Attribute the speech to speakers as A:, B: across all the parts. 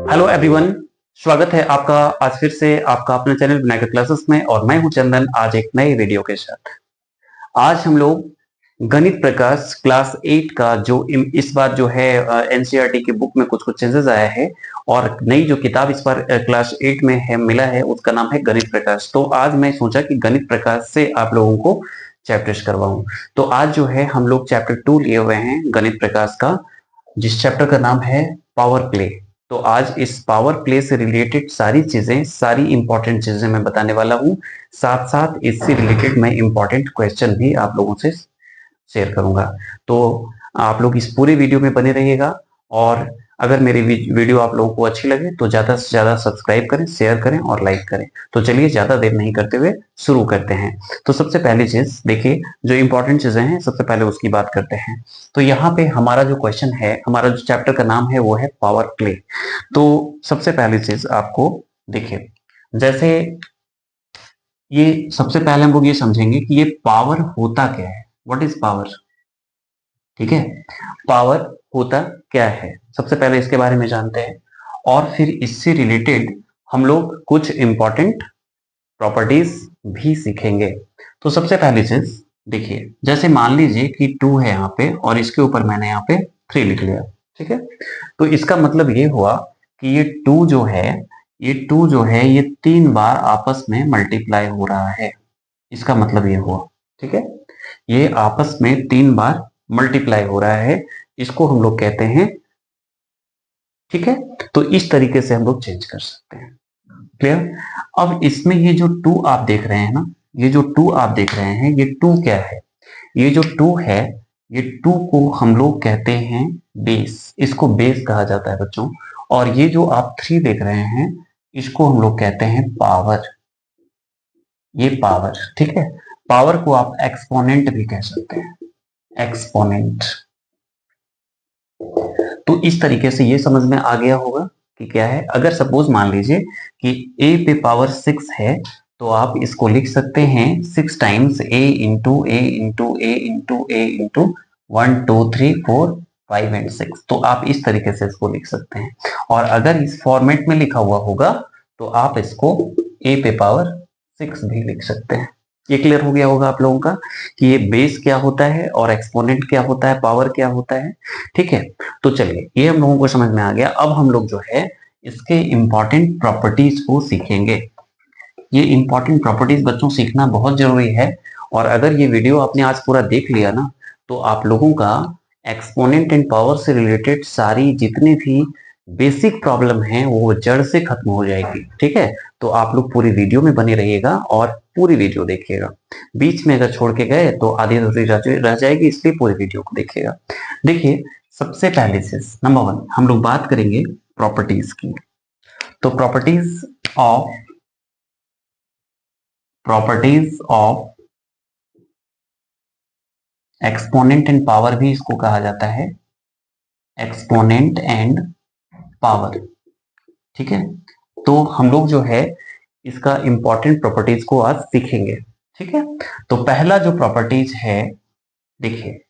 A: Hello everyone, स्वागत है आपका आज फिर से आपका अपने चैनल विनायक क्लासेस में। और मैं हूं चंदन, आज एक नए वीडियो के साथ। आज हम लोग गणित प्रकाश क्लास 8 का जो इस बार जो है एनसीईआरटी की बुक में कुछ कुछ चेंजेस आया है और नई जो किताब इस बार क्लास 8 में है मिला है उसका नाम है गणित प्रकाश। तो आज मैं सोचा कि गणित प्रकाश से आप लोगों को चैप्टर्स करवाऊं। तो आज जो है हम लोग चैप्टर 2 लिए हुए हैं गणित प्रकाश का, जिस चैप्टर का नाम है पावर प्ले। तो आज इस पावर प्ले से रिलेटेड सारी चीजें, सारी इंपॉर्टेंट चीजें मैं बताने वाला हूं। साथ साथ इससे रिलेटेड मैं इंपॉर्टेंट क्वेश्चन भी आप लोगों से शेयर करूंगा। तो आप लोग इस पूरे वीडियो में बने रहिएगा और अगर मेरी वीडियो आप लोगों को अच्छी लगे तो ज्यादा से ज्यादा सब्सक्राइब करें, शेयर करें और लाइक करें। तो चलिए ज्यादा देर नहीं करते हुए शुरू करते हैं। तो सबसे पहली चीज देखिए, जो इंपॉर्टेंट चीजें हैं सबसे पहले उसकी बात करते हैं। तो यहाँ पे हमारा जो क्वेश्चन है, हमारा जो चैप्टर का नाम है वो है पावर प्ले। तो सबसे पहली चीज आपको देखिए, जैसे ये सबसे पहले हम लोग ये समझेंगे कि ये पावर होता क्या है। What is power? ठीक है, पावर होता क्या है सबसे पहले इसके बारे में जानते हैं और फिर इससे रिलेटेड हम लोग कुछ इंपॉर्टेंट प्रॉपर्टीज भी सीखेंगे। तो सबसे पहली चीज देखिए, जैसे मान लीजिए कि 2 है यहाँ पे और इसके ऊपर मैंने यहाँ पे 3 लिख लिया। ठीक है, तो इसका मतलब ये हुआ कि ये 2 जो है, ये 2 जो है ये 3 बार आपस में मल्टीप्लाई हो रहा है। इसका मतलब ये हुआ, ठीक है, ये आपस में 3 बार मल्टीप्लाई हो रहा है। इसको हम लोग कहते हैं, ठीक है। तो इस तरीके से हम लोग चेंज कर सकते हैं। क्लियर? अब इसमें ये जो 2 आप देख रहे हैं ना, ये जो 2 आप देख रहे हैं, ये 2 क्या है? ये जो 2 है, ये 2 को हम लोग कहते हैं बेस। इसको बेस कहा जाता है बच्चों। और ये जो आप 3 देख रहे हैं, इसको हम लोग कहते हैं पावर। ये पावर, ठीक है। पावर को आप एक्सपोनेंट भी कह सकते हैं, एक्सपोनेंट। तो इस तरीके से ये समझ में आ गया होगा कि क्या है। अगर सपोज मान लीजिए कि a पे पावर 6 है, तो आप इसको लिख सकते हैं 6 times a into A into A into A into 1 2 3 4 5 and 6। तो आप इस तरीके से इसको लिख सकते हैं। और अगर इस फॉर्मेट में लिखा हुआ होगा तो आप इसको a पे पावर 6 भी लिख सकते हैं। ये क्लियर हो गया होगा आप लोगों का कि ये बेस क्या होता है और एक्सपोनेंट क्या होता है, पावर क्या होता है। ठीक है, तो चलिए ये हम लोगों को समझ में आ गया। अब हम लोग जो है इसके इंपॉर्टेंट प्रॉपर्टीज को सीखेंगे। ये इंपॉर्टेंट प्रॉपर्टीज बच्चों सीखना बहुत जरूरी है। और अगर ये वीडियो आपने आज पूरा देख लिया ना, तो आप लोगों का एक्सपोनेंट एंड पावर से रिलेटेड सारी जितनी भी बेसिक प्रॉब्लम है वो जड़ से खत्म हो जाएगी। ठीक है, तो आप लोग पूरी वीडियो में बने रहिएगा और पूरी वीडियो देखिएगा। बीच में अगर छोड़ के गए तो आधी अधूरी रह जाएगी, इसलिए पूरी वीडियो को देखिएगा। देखिए, सबसे पहले चीज नंबर 1 हम लोग बात करेंगे प्रॉपर्टीज की। तो properties of exponent and power भी इसको कहा जाता है, एक्सपोनेंट एंड पावर। ठीक है, तो हम लोग जो है इसका इंपॉर्टेंट प्रॉपर्टीज को आज सीखेंगे। ठीक है, तो पहला जो प्रॉपर्टीज है, देखिए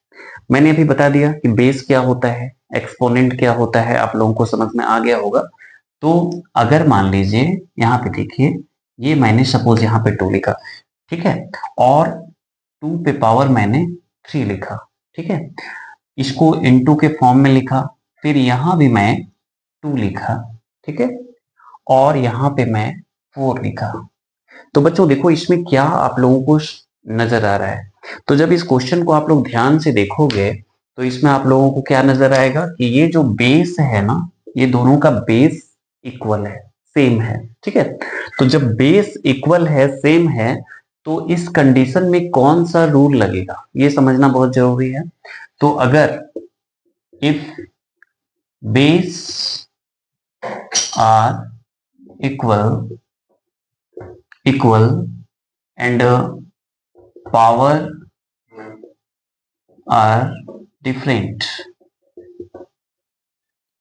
A: मैंने अभी बता दिया कि बेस क्या होता है, एक्सपोनेंट क्या होता है, आप लोगों को समझ में आ गया होगा। तो अगर मान लीजिए यहाँ पे देखिए, ये मैंने सपोज यहाँ पे 2 लिखा, ठीक है, और 2 पे पावर मैंने 3 लिखा। ठीक है, इसको इनटू के फॉर्म में लिखा, फिर यहां भी मैं 2 लिखा। ठीक है, और यहाँ पे मैं 4 लिखा। तो बच्चों देखो इसमें क्या आप लोगों को नजर आ रहा है। तो जब इस क्वेश्चन को आप लोग ध्यान से देखोगे तो इसमें आप लोगों को क्या नजर आएगा कि ये जो बेस है ना, ये दोनों का बेस इक्वल है, सेम है। ठीक है, तो जब बेस इक्वल है, सेम है, तो इस कंडीशन में कौन सा रूल लगेगा ये समझना बहुत जरूरी है। तो अगर if base are equal and power are different,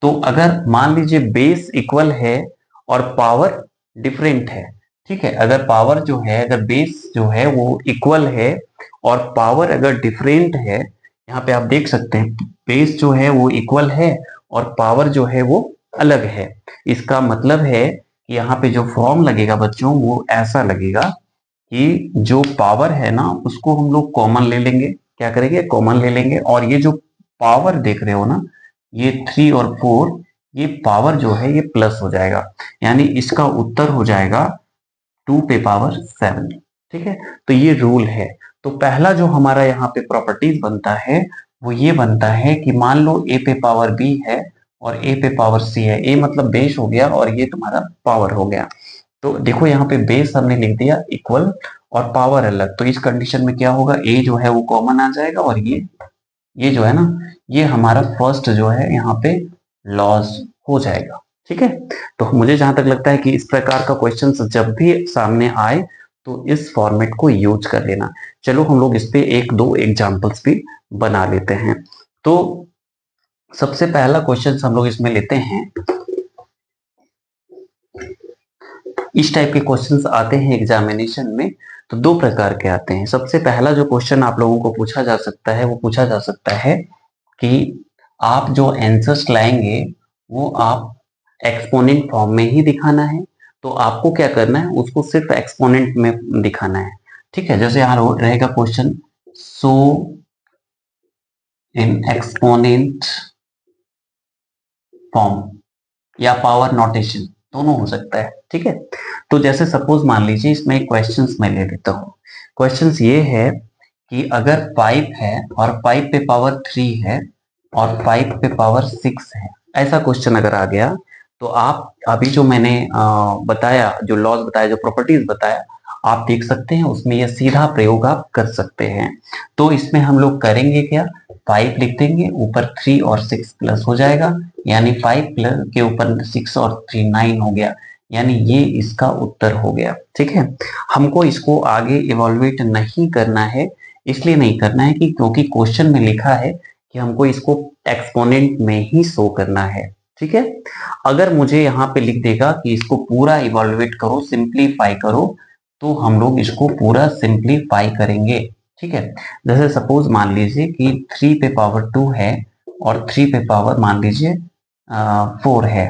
A: तो अगर मान लीजिए बेस इक्वल है और पावर डिफरेंट है, ठीक है, अगर पावर जो है, अगर बेस जो है वो इक्वल है और पावर अगर डिफरेंट है, यहाँ पे आप देख सकते हैं बेस जो है वो इक्वल है और पावर जो है वो अलग है। इसका मतलब है कि यहाँ पे जो फॉर्म लगेगा बच्चों वो ऐसा लगेगा कि जो पावर है ना उसको हम लोग कॉमन ले लेंगे। क्या करेंगे? कॉमन ले लेंगे। और ये जो पावर देख रहे हो ना, ये 3 और 4, ये पावर जो है ये प्लस हो जाएगा, यानी इसका उत्तर हो जाएगा 2 पे पावर 7। ठीक है, तो ये रूल है। तो पहला जो हमारा यहाँ पे प्रॉपर्टीज बनता है वो ये बनता है कि मान लो a पे पावर b है और a पे पावर c है। a मतलब बेस हो गया और ये तुम्हारा पावर हो गया। तो देखो यहाँ पे बेस हमने लिख दिया इक्वल और पावर अलग। तो इस कंडीशन में क्या होगा, a जो है वो कॉमन आ जाएगा और ये जो है ना, ये हमारा फर्स्ट जो है यहाँ पे लॉस हो जाएगा। ठीक है, तो मुझे जहां तक लगता है कि इस प्रकार का क्वेश्चन जब भी सामने आए तो इस फॉर्मेट को यूज कर लेना। चलो हम लोग इस पे एक दो एग्जांपल्स भी बना लेते हैं। तो सबसे पहला क्वेश्चन हम लोग इसमें लेते हैं। इस टाइप के क्वेश्चंस आते हैं एग्जामिनेशन में, तो दो प्रकार के आते हैं। सबसे पहला जो क्वेश्चन आप लोगों को पूछा जा सकता है वो पूछा जा सकता है कि आप जो आंसर्स लाएंगे वो आप एक्सपोनेंट फॉर्म में ही दिखाना है। तो आपको क्या करना है, उसको सिर्फ एक्सपोनेंट में दिखाना है। ठीक है, जैसे यहाँ रहेगा क्वेश्चन, सो इन एक्सपोनेंट फॉर्म या पावर नोटेशन, दोनों हो सकता है। ठीक है, तो जैसे सपोज मान लीजिए इसमें क्वेश्चंस मैं ले लेता हूँ। क्वेश्चंस ये है कि अगर 5 है और 5 पे पावर 3 है और 5 पे पावर 6 है, ऐसा क्वेश्चन अगर आ गया तो आप अभी जो मैंने बताया, जो लॉज बताया, जो प्रॉपर्टीज बताया, आप देख सकते हैं उसमें यह सीधा प्रयोग आप कर सकते हैं। तो इसमें हम लोग करेंगे क्या, 5 लिख देंगे, ऊपर 3 और 6 प्लस हो जाएगा, यानी 5 प्लस के ऊपर 6 और 3 9 हो गया, यानी ये इसका उत्तर हो गया। ठीक है, हमको इसको आगे इवॉल्वेट नहीं करना है। इसलिए नहीं करना है कि क्योंकि क्वेश्चन में लिखा है कि हमको इसको एक्सपोनेंट में ही शो करना है। ठीक है, अगर मुझे यहाँ पे लिख देगा कि इसको पूरा इवॉल्वेट करो, सिंप्लीफाई करो, तो हम लोग इसको पूरा सिंप्लीफाई करेंगे। ठीक है, जैसे सपोज मान लीजिए कि 3 पे पावर 2 है और 3 पे पावर मान लीजिए 4 है।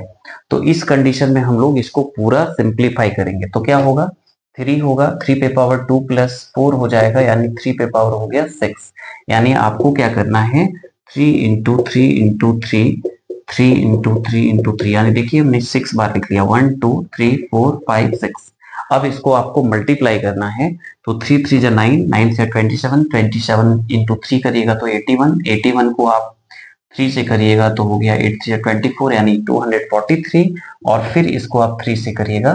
A: तो इस कंडीशन में हम लोग इसको पूरा सिंप्लीफाई करेंगे तो क्या होगा, 3 होगा, 3 पे पावर 2 प्लस 4 हो जाएगा, यानी 3 पे पावर हो गया 6। यानी आपको क्या करना है, 3 इंटू 3 इंटू 3, 3 इंटू 3 इंटू 3, यानी देखिए हमने 6 बार लिख लिया, 1 2 3 4 5 6। अब इसको आपको मल्टीप्लाई करना है, तो 3 3 जा 9, 9 से 27, 27 इंटू 3 करिएगा तो 81, 81 को आप 3 से करिएगा तो हो गया 8 3 24, यानी 243। और फिर इसको आप 3 से करिएगा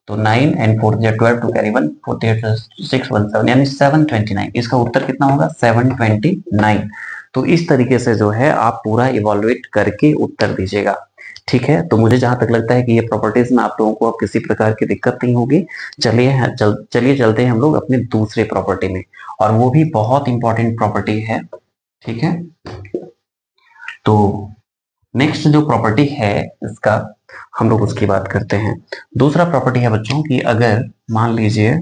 A: तो 9 एंड 4 12 टू कैरी 1, 48 6 1 7, यानी 729। इसका उत्तर कितना होगा, 729। तो इस तरीके से जो है आप पूरा इवॉल्वेट करके उत्तर दीजिएगा। ठीक है, तो मुझे जहां तक लगता है कि ये प्रॉपर्टीज में आप लोगों को अब किसी प्रकार की दिक्कत नहीं होगी। चलिए चलते हैं हम लोग अपने दूसरे प्रॉपर्टी में, और वो भी बहुत इंपॉर्टेंट प्रॉपर्टी है। ठीक है, तो नेक्स्ट जो प्रॉपर्टी है इसका हम लोग उसकी बात करते हैं। दूसरा प्रॉपर्टी है बच्चों की, अगर मान लीजिए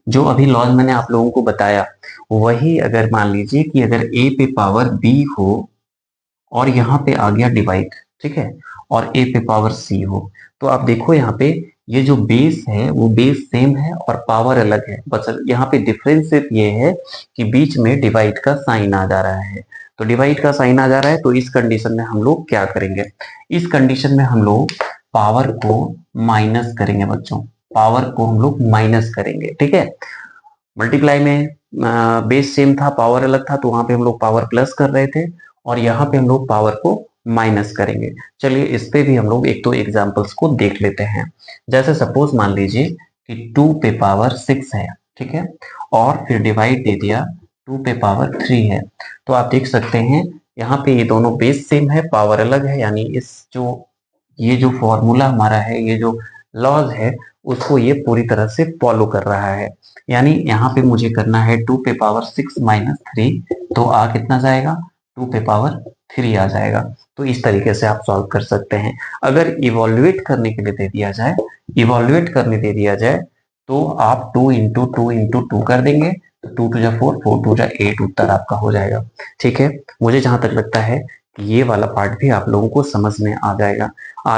A: जो अभी लॉज मैंने आप लोगों को बताया वही, अगर मान लीजिए कि अगर a पे पावर b हो और यहाँ पे आ गया डिवाइड, ठीक है, और a पे पावर c हो, तो आप देखो यहाँ पे ये जो बेस है वो बेस सेम है और पावर अलग है, बस यहाँ पे डिफरेंस सिर्फ ये है कि बीच में डिवाइड का साइन आ जा रहा है। तो डिवाइड का साइन आ जा रहा है, तो इस कंडीशन में हम लोग क्या करेंगे, इस कंडीशन में हम लोग पावर को माइनस करेंगे बच्चों, पावर को हम लोग माइनस करेंगे। ठीक है, मल्टीप्लाई में बेस सेम था, पावर अलग था, तो वहां पे हम लोग पावर प्लस कर रहे थे और यहाँ पे हम लोग पावर को माइनस करेंगे। चलिए इस पे भी हम लोग एक दो एग्जांपल्स को देख लेते हैं। जैसे सपोज मान लीजिए कि 2 पे पावर 6 है, ठीक है, और फिर डिवाइड दे दिया 2 पे पावर 3 है। तो आप देख सकते हैं यहाँ पे ये दोनों बेस सेम है, पावर अलग है, यानी ये जो फॉर्मूला हमारा है, ये जो लॉज है, उसको ये पूरी तरह से फॉलो कर रहा है। यानी यहाँ पे मुझे करना है 2 पे पावर 6 माइनस 3, तो आ कितना जाएगा, 2 पे पावर 3 आ जाएगा। तो इस तरीके से आप सॉल्व कर सकते हैं। अगर इवॉल्युएट करने के लिए दे दिया जाए, इवॉल्युएट करने दे दिया जाए, तो आप 2 इंटू 2 इंटू 2 कर देंगे, तो 2 टू जा 4, 4 टू जा 8 उत्तर आपका हो जाएगा। ठीक है, मुझे जहां तक लगता है कि ये वाला पार्ट भी आप लोगों को समझ में आ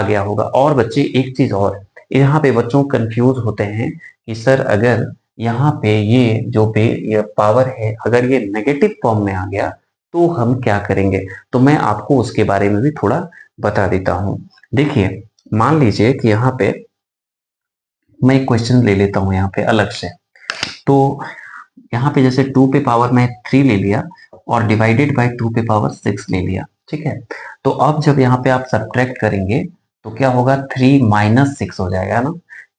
A: गया होगा। और बच्चे एक चीज और, यहाँ पे बच्चों कंफ्यूज होते हैं कि सर अगर यहाँ पे ये पावर है अगर ये नेगेटिव फॉर्म में आ गया तो हम क्या करेंगे। तो मैं आपको उसके बारे में भी थोड़ा बता देता हूँ। देखिए, मान लीजिए कि यहाँ पे मैं एक क्वेश्चन ले लेता हूँ यहाँ पे अलग से। तो यहाँ पे जैसे 2 पे पावर में 3 ले लिया और डिवाइडेड बाय 2 पे पावर 6 ले लिया। ठीक है, तो अब जब यहाँ पे आप सब्ट्रैक्ट करेंगे तो क्या होगा, 3 माइनस 6 हो जाएगा ना।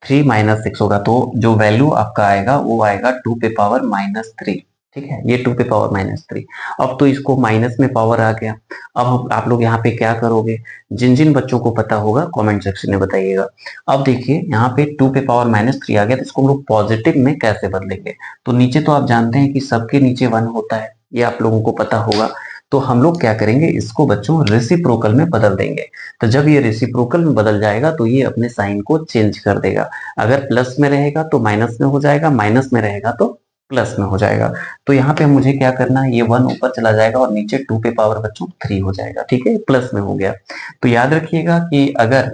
A: 3 माइनस 6 होगा तो जो वैल्यू आपका आएगा वो आएगा 2 पे पावर -3। ठीक है, ये 2 पे पावर -3। अब तो इसको माइनस में पावर आ गया। अब आप लोग यहाँ पे क्या करोगे, जिन जिन बच्चों को पता होगा कमेंट सेक्शन में बताइएगा। अब देखिए यहाँ पे 2 पे पावर -3 आ गया, तो इसको हम लोग पॉजिटिव में कैसे बदलेंगे। तो नीचे तो आप जानते हैं कि सबके नीचे 1 होता है, ये आप लोगों को पता होगा। तो हम लोग क्या करेंगे, इसको बच्चों रेसिप्रोकल में बदल देंगे। तो जब ये रेसिप्रोकल में बदल जाएगा तो ये अपने साइन को चेंज कर देगा। अगर प्लस में रहेगा तो माइनस में हो जाएगा, माइनस में रहेगा तो प्लस में हो जाएगा। तो यहाँ पे मुझे क्या करना है, ये 1 ऊपर चला जाएगा और नीचे 2 पे पावर बच्चों 3 हो जाएगा। ठीक है, प्लस में हो गया। तो याद रखिएगा कि अगर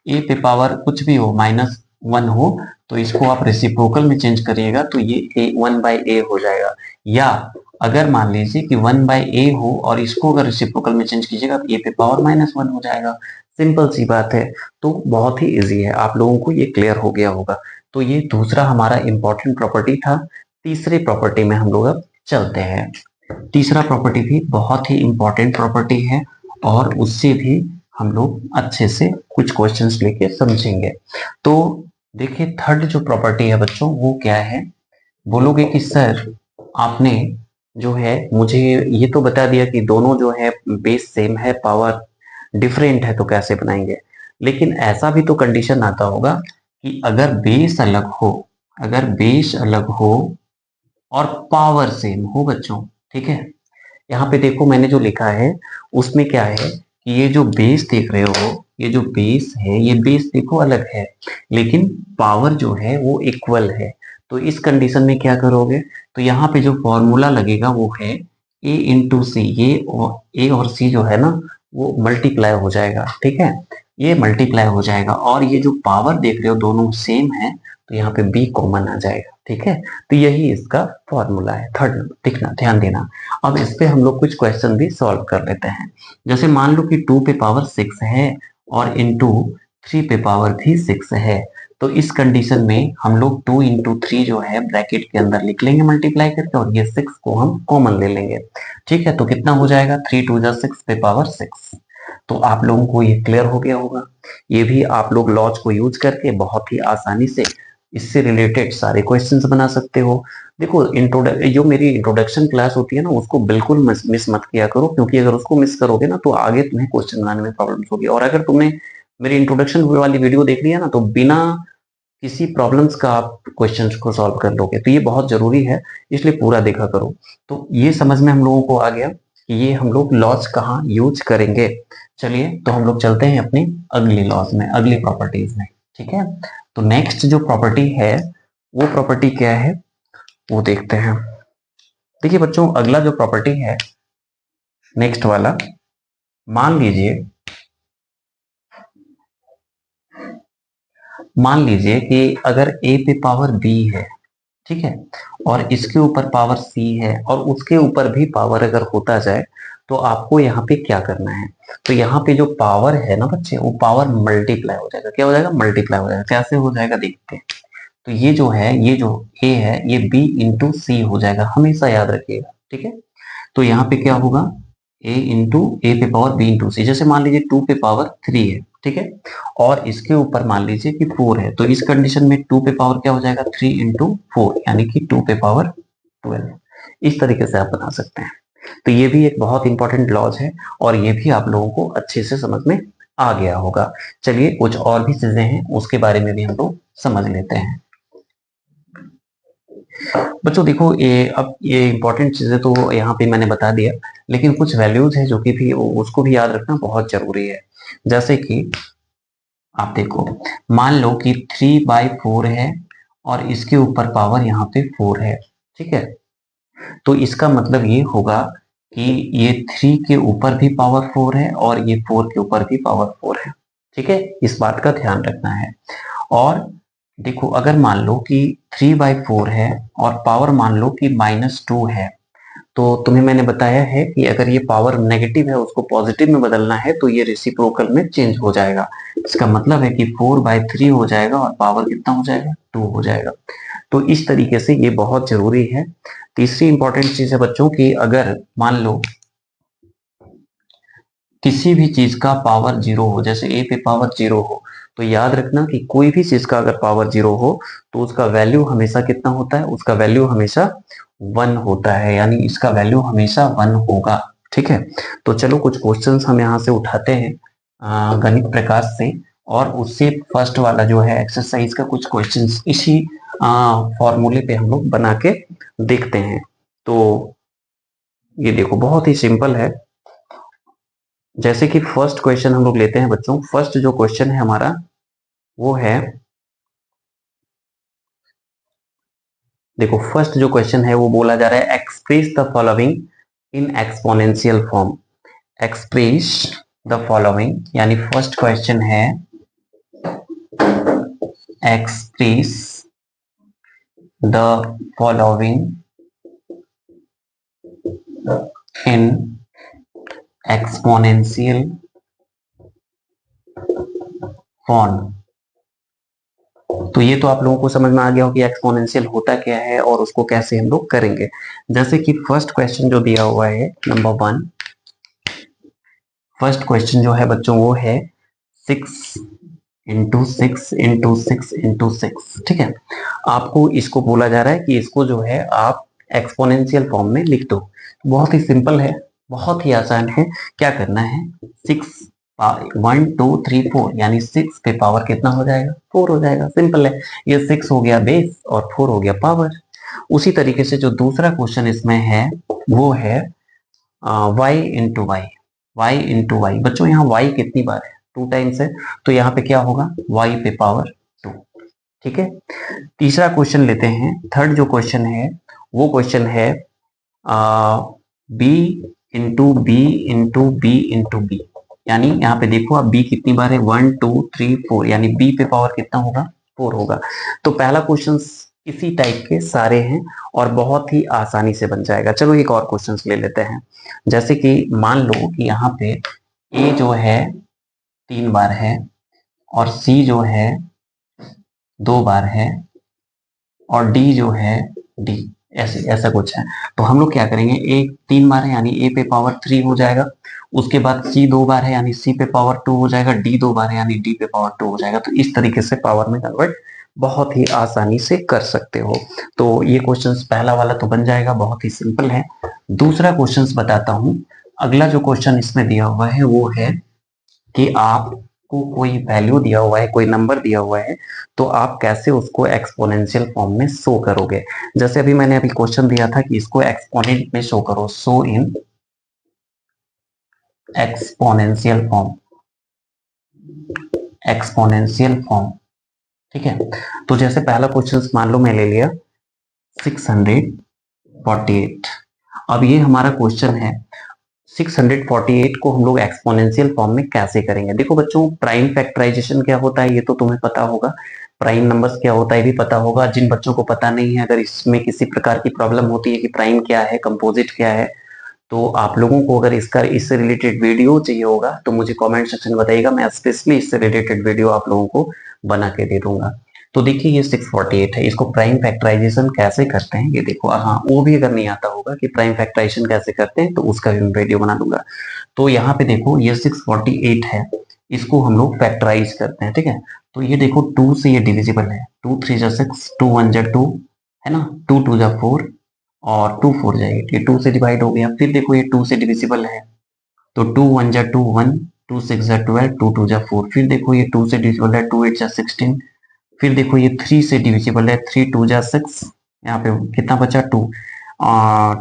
A: ए पे पावर कुछ भी हो -1 हो तो इसको आप रेसिप्रोकल में चेंज करिएगा तो ये ए 1/a हो जाएगा। या अगर मान लीजिए कि 1/a हो और इसको अगर रेसिप्रोकल में चेंज कीजिएगा तो ए पे पावर -1 हो जाएगा। सिंपल सी बात है। तो बहुत ही इजी है, आप लोगों को ये क्लियर हो गया होगा। तो ये दूसरा हमारा इंपॉर्टेंट प्रॉपर्टी था। तीसरे प्रॉपर्टी में हम लोग अब चलते हैं। तीसरा प्रॉपर्टी भी बहुत ही इंपॉर्टेंट प्रॉपर्टी है और उससे भी हम लोग अच्छे से कुछ क्वेश्चंस लेके समझेंगे। तो देखिए, थर्ड जो प्रॉपर्टी है बच्चों वो क्या है। बोलोगे कि सर आपने जो है मुझे ये तो बता दिया कि दोनों जो है बेस सेम है, पावर डिफरेंट है, तो कैसे बनाएंगे। लेकिन ऐसा भी तो कंडीशन आता होगा कि अगर बेस अलग हो, अगर बेस अलग हो और पावर सेम हो बच्चों। ठीक है, यहाँ पे देखो मैंने जो लिखा है उसमें क्या है कि ये जो बेस देख रहे हो, ये जो बेस है ये बेस देखो अलग है लेकिन पावर जो है वो इक्वल है। तो इस कंडीशन में क्या करोगे, तो यहाँ पे जो फॉर्मूला लगेगा वो है ए इंटू सी। ये ए और सी जो है ना वो मल्टीप्लाई हो जाएगा। ठीक है, ये मल्टीप्लाई हो जाएगा और ये जो पावर देख रहे हो दोनों सेम है तो यहाँ पे बी कॉमन आ जाएगा। ठीक है, तो यही इसका फॉर्मूला है। थर्ड नंबर दिखना, ध्यान देना। अब इस पे हम लोग कुछ क्वेश्चन भी सॉल्व कर लेते हैं। जैसे मान लो कि 2 पे पावर 6 है और इंटू 3 पे पावर भी 6 है। तो इस कंडीशन में हम लोग 2 इंटू 3 जो है ब्रैकेट के अंदर लिख लेंगे मल्टीप्लाई करके और ये 6 को हम कॉमन ले लेंगे। ठीक है, तो कितना हो जाएगा, 3 टू जा 6 पे पावर 6। तो आप लोगों को ये क्लियर हो गया होगा। ये भी आप लोग लॉज को यूज करके बहुत ही आसानी से इससे रिलेटेड सारे क्वेश्चंस बना सकते हो। देखो, जो मेरी इंट्रोडक्शन क्लास होती है ना उसको बिल्कुल मिस मत किया करो, क्योंकि अगर उसको मिस करोगे ना तो आगे तुम्हें क्वेश्चन बनाने में प्रॉब्लम्स होगी। और अगर तुमने मेरी इंट्रोडक्शन वाली वीडियो देख लिया ना तो बिना किसी प्रॉब्लम्स का आप क्वेश्चंस को सॉल्व कर लोगे। तो ये बहुत जरूरी है, इसलिए पूरा देखा करो। तो ये समझ में हम लोगों को आ गया कि ये हम लोग लॉज कहाँ यूज करेंगे। चलिए, तो हम लोग चलते हैं अपनी अगली लॉज में, अगली प्रॉपर्टीज में। ठीक है, तो नेक्स्ट जो प्रॉपर्टी है वो प्रॉपर्टी क्या है वो देखते हैं। देखिए बच्चों, अगला जो प्रॉपर्टी है नेक्स्ट वाला, मान लीजिए कि अगर a पे पावर b है, ठीक है, और इसके ऊपर पावर c है और उसके ऊपर भी पावर अगर होता जाए तो आपको यहाँ पे क्या करना है। तो यहाँ पे जो पावर है ना बच्चे, वो पावर मल्टीप्लाई हो जाएगा। क्या हो जाएगा, मल्टीप्लाई हो जाएगा। कैसे हो जाएगा देखते हैं। तो ये जो है, ये जो a है ये b इंटू सी हो जाएगा, हमेशा याद रखिएगा। ठीक है, तो यहाँ पे क्या होगा, ए पे पावर बी इंटू सी। जैसे मान लीजिए 2 पे पावर 3 है, ठीक है, और इसके ऊपर मान लीजिए कि 4 है, तो इस कंडीशन में 2 पे पावर क्या हो जाएगा, 3 इंटू 4 यानी कि 2 पे पावर 12। इस तरीके से आप बना सकते हैं। तो ये भी एक बहुत इंपॉर्टेंट लॉज है और ये भी आप लोगों को अच्छे से समझ में आ गया होगा। चलिए, कुछ और भी चीजें हैं उसके बारे में भी हम लोग समझ लेते हैं। बच्चों देखो, ये इंपॉर्टेंट चीजें तो यहाँ पे मैंने बता दिया, लेकिन कुछ वैल्यूज है जो कि भी उसको भी याद रखना बहुत जरूरी है। जैसे कि आप देखो, मान लो कि 3/4 है और इसके ऊपर पावर यहाँ पे 4 है। ठीक है, तो इसका मतलब ये होगा कि ये 3 के ऊपर भी पावर 4 है और ये 4 के ऊपर भी पावर 4 है। ठीक है, इस बात का ध्यान रखना है। और देखो अगर मान लो कि 3/4 है और पावर मान लो कि -2 है, तो तुम्हें मैंने बताया है कि अगर ये पावर नेगेटिव है उसको पॉजिटिव में बदलना है तो ये रेसिप्रोकल में चेंज हो जाएगा। इसका मतलब है कि 4/3 हो जाएगा और पावर कितना हो जाएगा, 2 हो जाएगा। तो इस तरीके से ये बहुत जरूरी है। तीसरी इंपॉर्टेंट चीज है बच्चों की, अगर मान लो किसी भी चीज का पावर 0 हो, जैसे a पे पावर 0 हो, तो याद रखना कि कोई भी चीज का अगर पावर 0 हो तो उसका वैल्यू हमेशा कितना होता है, उसका वैल्यू हमेशा 1 होता है, यानी इसका वैल्यू हमेशा 1 होगा। ठीक है, तो चलो कुछ क्वेश्चंस हम यहाँ से उठाते हैं गणित प्रकाश से, और उससे फर्स्ट वाला जो है एक्सरसाइज का कुछ क्वेश्चंस इसी फॉर्मूले पे हम लोग बना के देखते हैं। तो ये देखो बहुत ही सिंपल है। जैसे कि फर्स्ट क्वेश्चन हम लोग लेते हैं बच्चों, फर्स्ट जो क्वेश्चन है हमारा वो है, देखो फर्स्ट जो क्वेश्चन है वो बोला जा रहा है express the following in exponential form. Express the following, यानी फर्स्ट क्वेश्चन है express the following in exponential form. तो ये तो आप लोगों को समझ में आ गया हो कि एक्सपोनेंशियल होता क्या है और उसको कैसे हम लोग करेंगे। जैसे कि फर्स्ट क्वेश्चन जो दिया हुआ है नंबर 1, फर्स्ट क्वेश्चन जो है बच्चों वो है 6 इंटू 6 इंटू 6 इंटू 6। ठीक है, आपको इसको बोला जा रहा है कि इसको जो है आप एक्सपोनेंशियल फॉर्म में लिख दो। बहुत ही सिंपल है, बहुत ही आसान है। क्या करना है, 6 1 2 3 4, यानी 6 पे पावर कितना हो जाएगा, 4 हो जाएगा। सिंपल है, ये 6 हो गया बेस और 4 हो गया पावर। उसी तरीके से जो दूसरा क्वेश्चन इसमें है वो है y into y. Y into y, बच्चों यहाँ y कितनी बार है, 2 टाइम्स है, तो यहाँ पे क्या होगा, y पे पावर 2। ठीक है, तीसरा क्वेश्चन लेते हैं। थर्ड जो क्वेश्चन है वो क्वेश्चन है b into B into B into B, यानी यहाँ पे देखो आप b कितनी बार है, 1 2 3 4, यानी b पे पावर कितना होगा, 4 होगा। तो पहला क्वेश्चन इसी टाइप के सारे हैं और बहुत ही आसानी से बन जाएगा। चलो एक और क्वेश्चन ले लेते हैं। जैसे कि मान लो कि यहाँ पे a जो है 3 बार है और c जो है 2 बार है और d जो है d, ऐसे ऐसा कुछ है। तो हम लोग क्या करेंगे, a 3 बार है यानी a पे पावर 3 हो जाएगा, उसके बाद c 2 बार है यानी c पे पावर 2 हो जाएगा, d 2 बार है यानी d पे पावर 2 हो जाएगा। तो इस तरीके से पावर में कन्वर्ट बहुत ही आसानी से कर सकते हो। तो ये क्वेश्चन पहला वाला तो बन जाएगा, बहुत ही सिंपल है। दूसरा क्वेश्चन बताता हूं। अगला जो क्वेश्चन इसमें दिया हुआ है वो है कि आपको कोई वैल्यू दिया हुआ है, कोई नंबर दिया हुआ है, तो आप कैसे उसको एक्सपोनेंशियल फॉर्म में शो करोगे। जैसे अभी मैंने अभी क्वेश्चन दिया था कि इसको एक्सपोनेंट में शो करो, show in exponential form, exponential form. ठीक है, तो जैसे पहला क्वेश्चन मान लो मैं ले लिया 648। अब ये हमारा क्वेश्चन है 648 को हम लोग एक्सपोनेंशियल फॉर्म में कैसे करेंगे। देखो बच्चों, प्राइम फैक्टराइजेशन क्या होता है ये तो तुम्हें पता होगा, प्राइम नंबर्स क्या होता है ये भी पता होगा। जिन बच्चों को पता नहीं है, अगर इसमें किसी प्रकार की प्रॉब्लम होती है कि प्राइम क्या है, कंपोजिट क्या है, तो आप लोगों को अगर इससे रिलेटेड वीडियो चाहिए होगा तो मुझे कमेंट सेक्शन में बताइएगा, मैं स्पेशली इससे रिलेटेड वीडियो आप लोगों को बना के दे दूंगा। तो देखिए ये 648 है, इसको प्राइम फैक्टराइजेशन कैसे करते हैं ये देखो। हाँ, वो भी अगर नहीं आता होगा कि प्राइम फैक्टराइजेशन कैसे करते हैं तो उसका भी मैं वीडियो बना दूंगा। तो यहाँ पे देखो ये 648 है, इसको हम लोग फैक्टराइज करते हैं। ठीक है, तो ये देखो 2 से ये डिविजिबल है, 2 3 जा 6, 2 1 जा 2, है ना, 2 2 जा 4 और 2 4 जाएगी, ये 2 से डिवाइड हो गया। फिर देखो ये 2 से डिविजिबल है, तो 2 1 जा 2 1, 2 6 जा 12, 2 2 जा 4। फिर देखो ये 2 से डिविजिबल है, 2 8 जा 16। फिर देखो ये 3 से डिविजिबल है, 3 2 जा 6, यहाँ पे कितना बचा 2,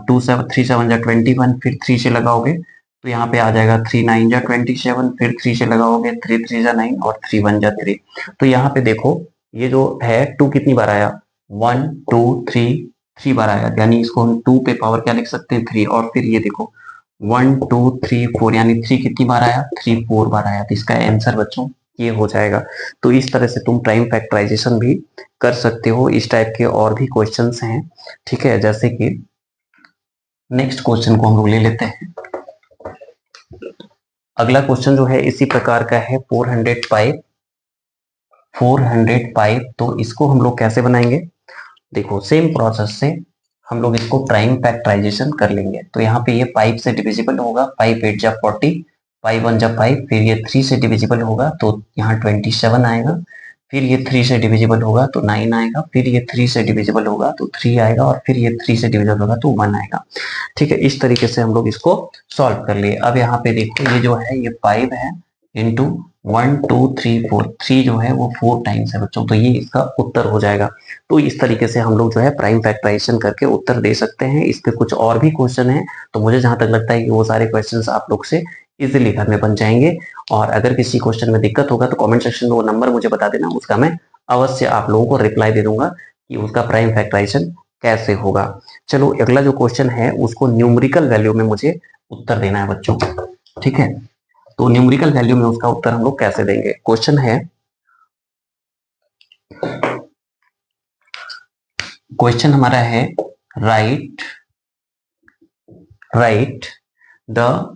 A: 2 7 3 7 जा 21। फिर 3 से लगाओगे तो यहाँ पे आ जाएगा 3 9 जा 27। फिर 3 से लगाओगे 3 3 जा 9 और 3 1 जा 3। तो यहाँ पे देखो ये जो है 2 कितनी बार आया, 1 2 3 3 बार आया, यानी इसको हम 2 पे पावर क्या लिख सकते हैं 3। और फिर ये देखो 1 2 3 4, यानी 3 कितनी बार आया 3 4 बार आया। तो इसका आंसर बच्चों ये हो जाएगा। तो इस तरह से तुम प्राइम फैक्टराइजेशन भी कर सकते हो। इस टाइप के और भी क्वेश्चंस हैं, ठीक है। जैसे कि नेक्स्ट क्वेश्चन को हम लोग ले लेते हैं। अगला क्वेश्चन जो है इसी प्रकार का है 405। तो इसको हम लोग कैसे बनाएंगे, देखो सेम प्रोसेस से हम लोग इसको प्राइम फैक्टराइजेशन कर लेंगे। तो यहाँ पे ये 5 से डिविजिबल होगा, 5 8 जा 40, 5 1 जा 5, फिर ये 3 से डिविजिबल होगा तो यहाँ 27 आएगा, फिर ये 3 से डिविजिबल होगा तो 9 आएगा, फिर ये 3 से डिविजिबल होगा तो 3 आएगा, और फिर ये 3 से डिविजिबल होगा तो 1 आएगा, ठीक है। इस तरीके से हम लोग इसको सॉल्व कर लिए। अब यहाँ पे देखो ये जो है ये 5 है इंटू 1 2 3 4, 3 जो है वो 4 टाइम्स है बच्चों, तो ये इसका उत्तर हो जाएगा। तो इस तरीके से हम लोग जो है प्राइम फैक्टराइजेशन करके उत्तर दे सकते हैं। इस पे कुछ और भी क्वेश्चन है, तो मुझे जहां तक लगता है कि वो सारे क्वेश्चंस आप लोग से इजीली घर में बन जाएंगे। और अगर किसी क्वेश्चन में दिक्कत होगा तो कमेंट सेक्शन में वो नंबर मुझे बता देना, उसका मैं अवश्य आप लोगों को रिप्लाई दे दूंगा कि उसका प्राइम फैक्टराइजेशन कैसे होगा। चलो अगला जो क्वेश्चन है उसको न्यूमेरिकल वैल्यू में मुझे उत्तर देना है बच्चों, ठीक है। तो न्यूमेरिकल वैल्यू में उसका उत्तर हम लोग कैसे देंगे। क्वेश्चन है, क्वेश्चन हमारा है राइट द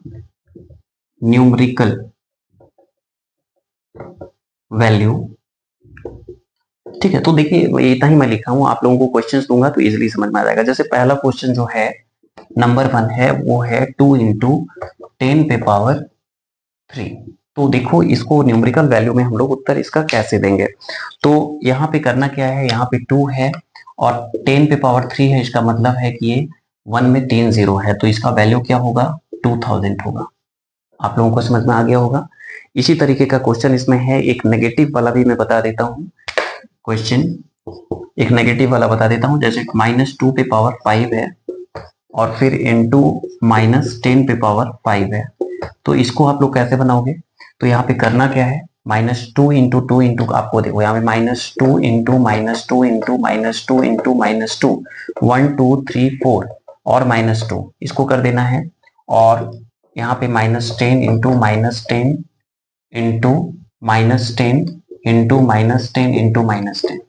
A: न्यूमेरिकल वैल्यू, ठीक है। तो देखिए इतना ही मैं लिखा हूं, आप लोगों को क्वेश्चंस दूंगा तो इजीली समझ में आ जाएगा। जैसे पहला क्वेश्चन जो है नंबर 1 है वो है 2 इंटू 10 पे पावर 3। तो देखो इसको न्यूमेरिकल वैल्यू में हम लोग उत्तर इसका कैसे देंगे। तो यहाँ पे करना क्या है, यहाँ पे 2 है और 10 पे पावर 3 है, इसका मतलब है कि ये 1 में 3 जीरो है, तो इसका वैल्यू क्या होगा 2000 होगा। आप लोगों को समझ में आ गया होगा। इसी तरीके का क्वेश्चन इसमें है, एक नेगेटिव वाला भी मैं बता देता हूँ क्वेश्चन, एक नेगेटिव वाला बता देता हूँ। जैसे -2 पे पावर 5 है और फिर इंटू -10 पे पावर 5 है, तो इसको आप लोग कैसे बनाओगे। तो यहाँ पे करना क्या है, -2 इंटू 2 इंटू, आपको देखो यहाँ पे -2 इंटू -2 इंटू -2 इंटू -2, 1 2 3 4 और -2 इसको कर देना है। और यहाँ पे -10 इंटू -10 इंटू -10 इंटू -10 इंटू -10,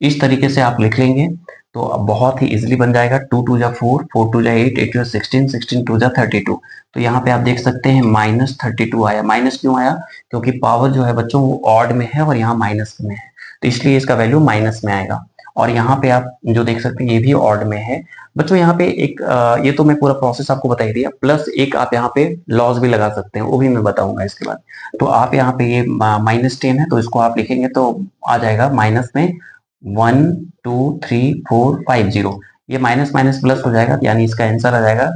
A: इस तरीके से आप लिख लेंगे तो अब बहुत ही इजीली बन जाएगा। 2 2 जा 4, 4 2 जा 8, 8 जा 16, 16 2 जा 32। तो यहाँ पे आप देख सकते हैं -32 आया। माइनस क्यों आया, क्योंकि पावर जो है बच्चों वो ऑड में है और यहाँ माइनस में है, तो इसलिए इसका वैल्यू माइनस में आएगा। और यहाँ पे आप जो देख सकते हैं ये भी ऑड में है बच्चों। यहाँ पे एक ये तो मैं पूरा प्रोसेस आपको बता ही दिया, प्लस एक आप यहाँ पे लॉस भी लगा सकते हैं, वो भी मैं बताऊंगा इसके बाद। तो आप यहाँ पे ये -10 है तो इसको आप लिखेंगे तो आ जाएगा माइनस में 1 2 3 4 5 0, ये माइनस माइनस प्लस हो जाएगा, यानी इसका आंसर आ जाएगा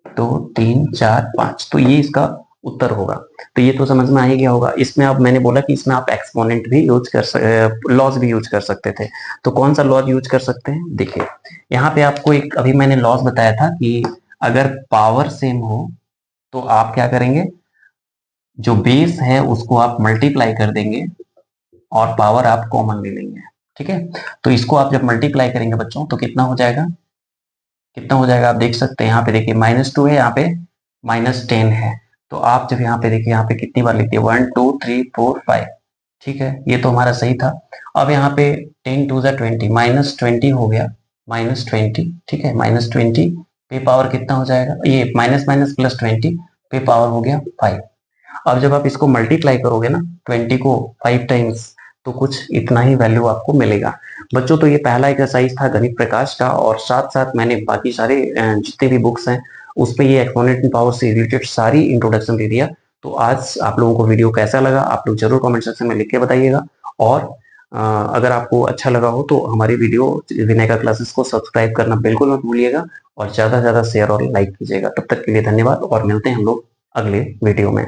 A: 2 3 4 5। तो ये इसका उत्तर होगा। तो ये तो समझ में आ ही गया होगा। इसमें अब मैंने बोला कि इसमें आप एक्सपोनेंट भी यूज कर लॉस भी यूज कर सकते थे। तो कौन सा लॉस यूज कर सकते हैं, देखिए यहाँ पे आपको एक अभी मैंने लॉस बताया था कि अगर पावर सेम हो तो आप क्या करेंगे, जो बेस है उसको आप मल्टीप्लाई कर देंगे और पावर आप कॉमन ले लेंगे, ठीक है। तो इसको आप जब मल्टीप्लाई करेंगे बच्चों तो कितना हो जाएगा, कितना हो जाएगा आप देख सकते हैं। यहाँ पे देखिए -2 है, यहाँ पे -10 है, तो आप जब यहाँ पे देखिए यहाँ पे कितनी बार लिखिए 1 2 3 4 5, ठीक है, ये तो हमारा सही था। अब यहाँ पे 10 2 जा 20, -20 हो गया, -20, ठीक है, -20 पे पावर कितना हो जाएगा, ये माइनस माइनस प्लस 20 पे पावर हो गया 5। अब जब आप इसको मल्टीप्लाई करोगे ना 20 को 5 टाइम्स, तो कुछ इतना ही वैल्यू आपको मिलेगा बच्चों। तो ये पहला एक्सरसाइज था गणित प्रकाश का, और साथ साथ मैंने बाकी सारे जितने भी बुक्स हैं उस पे ये एक्सपोनेंट पावर से रिलेटेड सारी इंट्रोडक्शन दे दिया। तो आज आप लोगों को वीडियो कैसा लगा आप लोग जरूर कमेंट सेक्शन में लिख के बताइएगा। और अगर आपको अच्छा लगा हो तो हमारी वीडियो विनायका क्लासेस को सब्सक्राइब करना बिल्कुल मत भूलिएगा, और ज्यादा से ज्यादा शेयर और लाइक कीजिएगा। तब तक के लिए धन्यवाद, और मिलते हैं हम लोग अगले वीडियो में।